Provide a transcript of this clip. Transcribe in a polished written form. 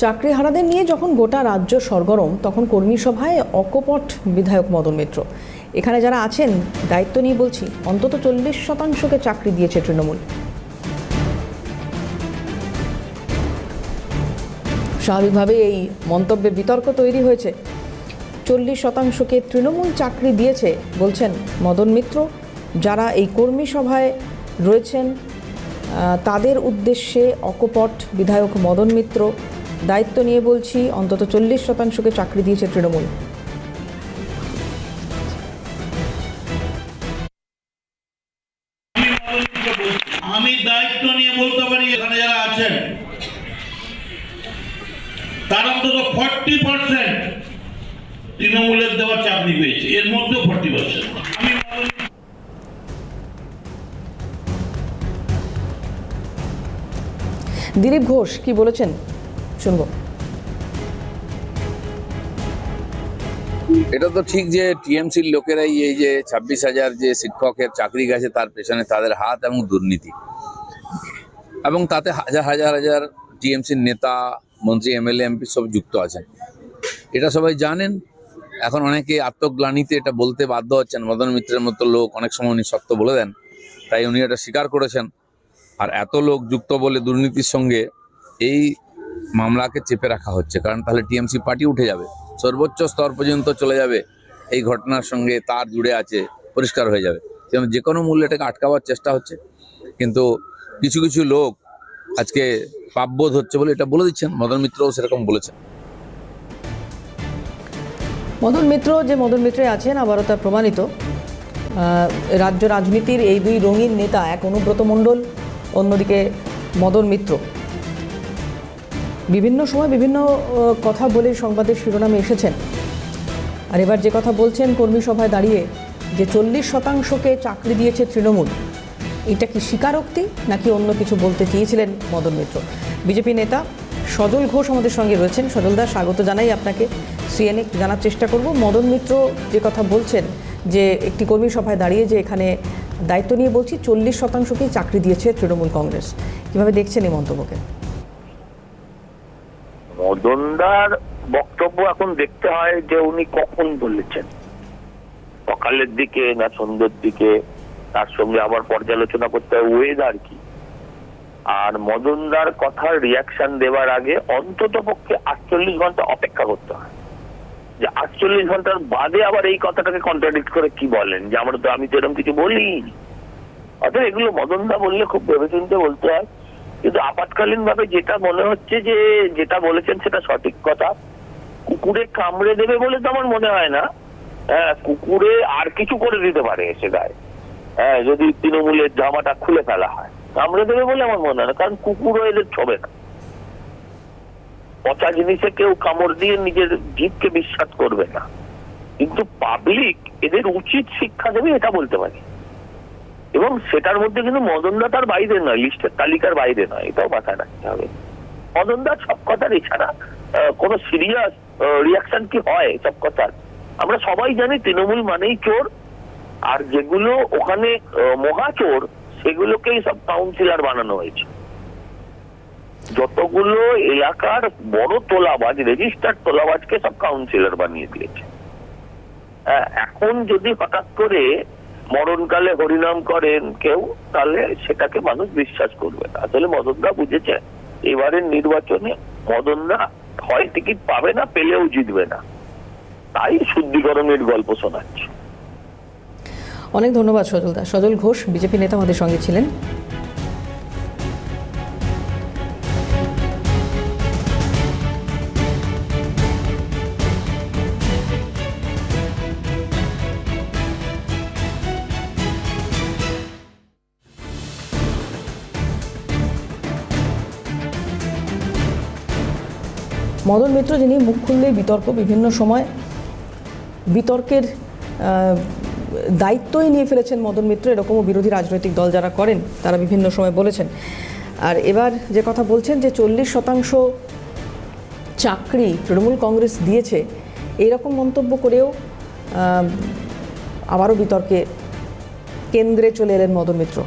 চাকরিহারাদের নিয়ে যখন গোটা রাজ্য সরগরম, তখন কর্মী সভায় অকপট বিধায়ক মদন মিত্র। এখানে যারা আছেন দায়িত্ব নিয়ে বলছি, অন্তত 40%কে চাকরি দিয়েছে তৃণমূল। স্বাভাবিকভাবে এই মন্তব্যে বিতর্ক তৈরি হয়েছে। 40%কে তৃণমূল চাকরি দিয়েছে বলছেন মদন মিত্র। যারা এই কর্মী সভায় রয়েছেন তাদের উদ্দেশ্যে অকপট বিধায়ক মদন মিত্র। দায়িত্ব নিয়ে বলছি, অন্তত 40%কে চাকরি দিয়েছে তৃণমূল। আমি দায়িত্ব নিয়ে বলতে পারি, এখানে যারা আছেন তার অন্তত 40% তৃণমূলের দেওয়া চাকরি পেয়েছে, এর মধ্যে 40%। দিলীপ ঘোষ কি বলেছেন শুনবো। এটা তো ঠিক যে টিএমসির লোকেরাই এই যে 26,000 যে শিক্ষকের চাকরি গেছে তার পেছনে তাদের হাত এবং দুর্নীতি, এবং তাতে হাজার হাজার হাজার টিএমসির নেতা, মন্ত্রী, এমএলএ, এমপি সব যুক্ত আছেন। এটা সবাই জানেন। এখন অনেকে আত্মগ্লানিতে এটা বলতে বাধ্য হচ্ছেন। মদন মিত্রের মতো লোক অনেক সময় উনি সত্য বলে দেন, তাই উনি এটা স্বীকার করেছেন। আর এত লোক যুক্ত বলে দুর্নীতির সঙ্গে এই মামলাকে চেপে রাখা হচ্ছে, কারণ তাহলে টিএমসি পার্টি উঠে যাবে, সর্বোচ্চ স্তর পর্যন্ত চলে যাবে, এই ঘটনার সঙ্গে তার জুড়ে আছে, পরিষ্কার হয়ে যাবে। যেমন যে কোনো মূল্যে এটাকে আটকাবার চেষ্টা হচ্ছে, কিন্তু কিছু কিছু লোক আজকে পাপবোধ হচ্ছে বলে এটা বলে দিচ্ছেন। মদন মিত্রও সেরকম বলেছেন। মদন মিত্র যে মদন মিত্রে আছেন, আবারও তা প্রমাণিত। রাজ্য রাজনীতির এই দুই রঙিন নেতা, এক অনুব্রত মণ্ডল, অন্যদিকে মদন মিত্র, বিভিন্ন সময় বিভিন্ন কথা বলে সংবাদের শিরোনামে এসেছেন। আর এবার যে কথা বলছেন কর্মী সভায় দাঁড়িয়ে, যে 40%কে চাকরি দিয়েছে তৃণমূল, এটা কি স্বীকারোক্তি নাকি অন্য কিছু বলতে চেয়েছিলেন মদন মিত্র? বিজেপি নেতা সজল ঘোষ আমাদের সঙ্গে রয়েছেন। সজল দা, স্বাগত জানাই আপনাকে। সিএনএ জানার চেষ্টা করব, মদন মিত্র যে কথা বলছেন যে একটি কর্মী সভায় দাঁড়িয়ে যে এখানে দায়িত্ব নিয়ে বলছি 40%কেই চাকরি দিয়েছে তৃণমূল কংগ্রেস, কিভাবে দেখছেন এই মন্তব্যকে? মদনদার বক্তব্য এখন দেখতে হয় যে উনি কখন বলেছেন, সকালের দিকে না সন্ধ্যের দিকে, তার সঙ্গে আবার পর্যালোচনা করতে হয় ওয়েদার কি। আর মদনদার কথার রিয়াকশন দেওয়ার আগে অন্তত পক্ষে 48 ঘন্টা অপেক্ষা করতে হয়, যে 48 ঘন্টার বাদে আবার এই কথাটাকে কন্ট্রাডিক্ট করে কি বলেন, যে আমি তো এরকম কিছু বলি। অর্থাৎ এগুলো মদনদা বললে খুব ভেবেচিন্তে বলতে হয়। কিন্তু আপাতকালীন ভাবে যেটা মনে হচ্ছে যে যেটা বলেছেন সেটা সঠিক কথা। কুকুরে কামড়ে দেবে বলে তো আমার মনে হয় না। কুকুরে আর কিছু করে দিতে পারে এসে গায়ে, যদি তৃণমূলের জামাটা খুলে ফেলা হয়, কামড়ে দেবে বলে আমার মনে হয় না। কারণ কুকুরও এদের ছবে না। পচা জিনিসে কেউ কামড় দিয়ে নিজের জীবকে বিশ্বাস করবে না, কিন্তু পাবলিক এদের উচিত শিক্ষা দেবে, এটা বলতে পারি। এবং সেটার মধ্যে কিন্তু মদনদা তার বাইরে নয়, লিস্টের তালিকার বাইরে নয়, এটাও মাথায় রাখতে হবে। মদনদার সব কথার এছাড়া কোন সিরিয়াস রিয়াকশন কি হয় সব কথার? আমরা সবাই জানি তৃণমূল মানেই চোর, আর যেগুলো ওখানে মহাচোর সেগুলোকেই সব কাউন্সিলর বানানো হয়েছে। যতগুলো এলাকার বড় তোলাবাজ, রেজিস্টার্ড তোলাবাজকে সব কাউন্সিলর বানিয়ে দিয়েছে। এখন যদি হঠাৎ করে মরণকালে হরিনাম করেন কেউ, তাহলে সেটাকে মানুষ বিশ্বাস করবে না। আসলে মদনদা বুঝেছে এবারের নির্বাচনে মদনদা হয় টিকিট পাবে না, পেলেও জিতবে না, তাই শুদ্ধিকরণের গল্প শোনাচ্ছে। অনেক ধন্যবাদ সজল দা। সজল ঘোষ বিজেপি নেতা আমাদের সঙ্গে ছিলেন। মদন মিত্র, যিনি মুখ খুললেই বিতর্ক, বিভিন্ন সময় বিতর্কের দায়িত্বই নিয়ে ফেলেছেন মদন মিত্র, এরকমও বিরোধী রাজনৈতিক দল যারা করেন তারা বিভিন্ন সময় বলেছেন। আর এবার যে কথা বলছেন যে 40% চাকরি তৃণমূল কংগ্রেস দিয়েছে, এইরকম মন্তব্য করেও আবারও বিতর্কে কেন্দ্রে চলে এলেন মদন মিত্র।